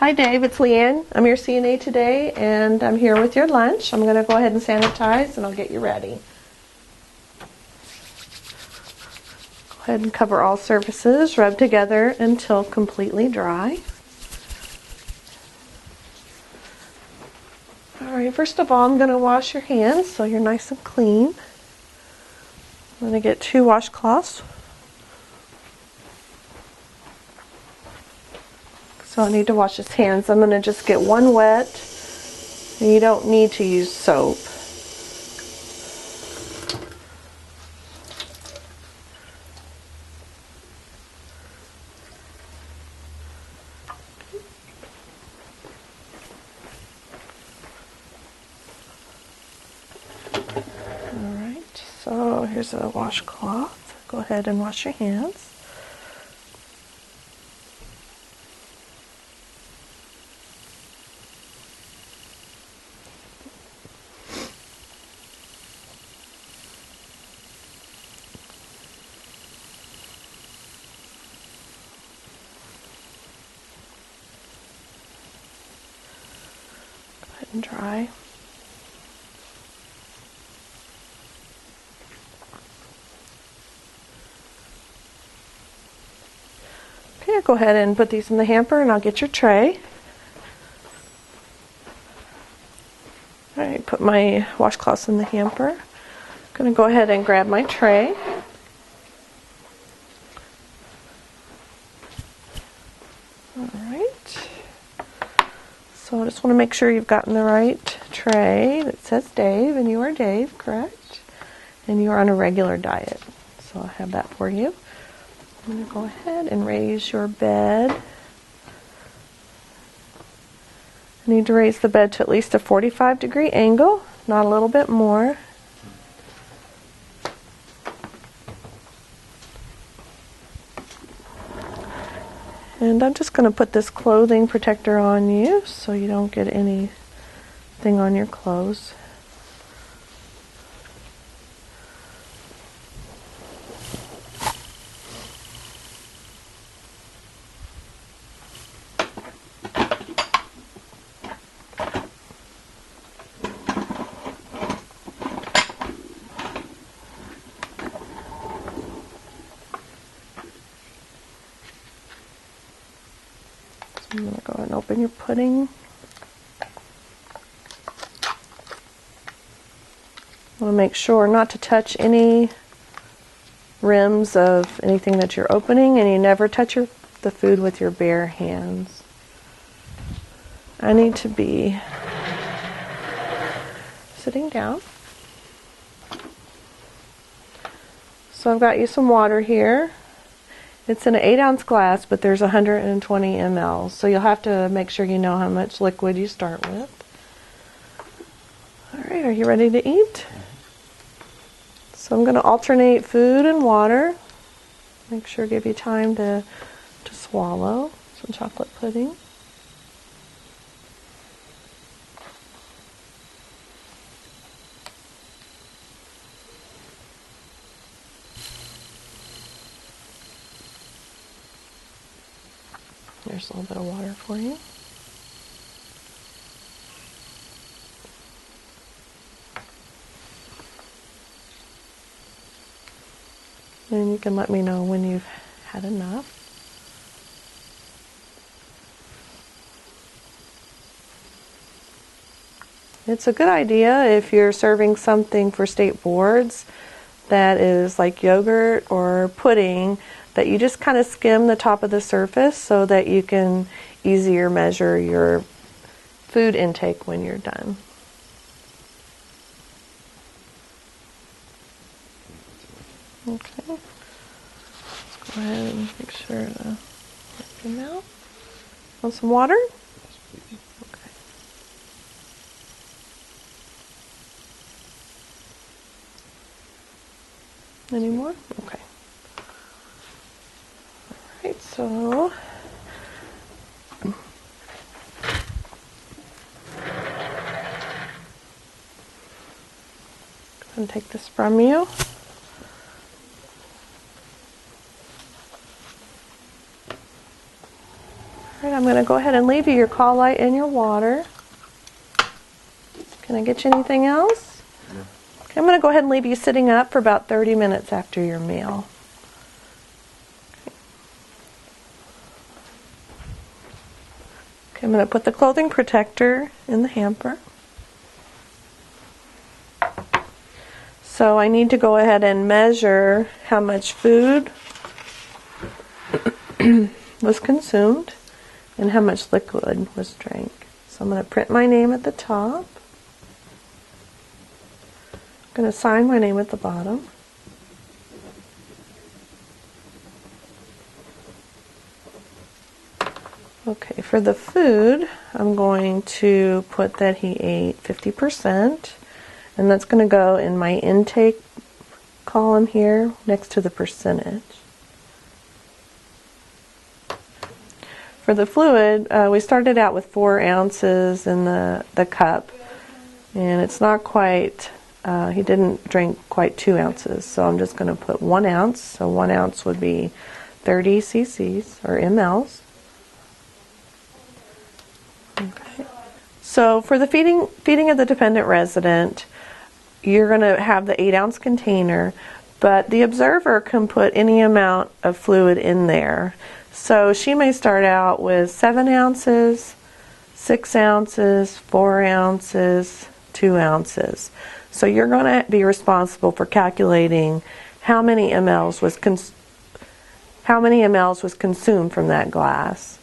Hi Dave, it's Leanne. I'm your CNA today and I'm here with your lunch. I'm going to go ahead and sanitize and I'll get you ready. Go ahead and cover all surfaces, rub together until completely dry. Alright, first of all I'm going to wash your hands so you're nice and clean. I'm going to get 2 washcloths. So I need to wash his hands. I'm going to just get 1 wet. You don't need to use soap. Alright, so here's a washcloth. Go ahead and wash your hands. And dry. Okay, I'll go ahead and put these in the hamper and I'll get your tray. Alright, put my washcloths in the hamper. I'm going to go ahead and grab my tray. Alright. So I just want to make sure you've gotten the right tray that says Dave, and you are Dave, correct? And you are on a regular diet. So I have that for you. I'm going to go ahead and raise your bed. I need to raise the bed to at least a 45-degree angle, not a little bit more. And I'm just going to put this clothing protector on you so you don't get anything on your clothes. I'm going to go ahead and open your pudding. I want to make sure not to touch any rims of anything that you're opening, and you never touch the food with your bare hands. I need to be sitting down. So I've got you some water here. It's in an 8-ounce glass, but there's 120 ml. So you'll have to make sure you know how much liquid you start with. Alright, are you ready to eat? So I'm going to alternate food and water. Make sure give you time to swallow some chocolate pudding. There's a little bit of water for you. And you can let me know when you've had enough. It's a good idea if you're serving something for state boards that is like yogurt or pudding, that you just kind of skim the top of the surface so that you can easier measure your food intake when you're done. Okay. Let's go ahead and make sure to wipe your mouth. Want some water? Okay. Any more? Okay. Alright, so and take this from you. right, I'm going to go ahead and leave you your call light and your water. Can I get you anything else? No. Okay, I'm going to go ahead and leave you sitting up for about 30 minutes after your meal. Okay, I'm going to put the clothing protector in the hamper. So I need to go ahead and measure how much food was consumed and how much liquid was drank. So I'm going to print my name at the top. I'm going to sign my name at the bottom. Okay, for the food, I'm going to put that he ate 50%, and that's going to go in my intake column here next to the percentage. For the fluid, we started out with 4 ounces in the cup, and it's not quite, he didn't drink quite 2 ounces, so I'm just going to put 1 ounce. So 1 ounce would be 30 cc's or mLs. Okay. So for the feeding of the dependent resident, you're going to have the 8-ounce container, but the observer can put any amount of fluid in there. So she may start out with 7 ounces, 6 ounces, 4 ounces, 2 ounces. So you're going to be responsible for calculating how many mLs was consumed from that glass.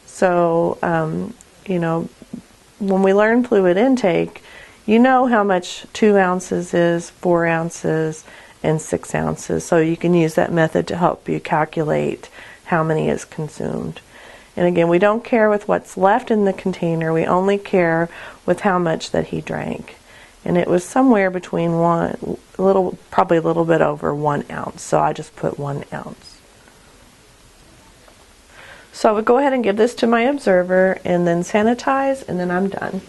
So you know, when we learn fluid intake, you know how much 2 ounces is, 4 ounces, and 6 ounces. So you can use that method to help you calculate how many is consumed. And again, we don't care with what's left in the container. We only care with how much that he drank. And it was somewhere between probably a little bit over 1 ounce. So I just put 1 ounce. So I would go ahead and give this to my observer and then sanitize, and then I'm done.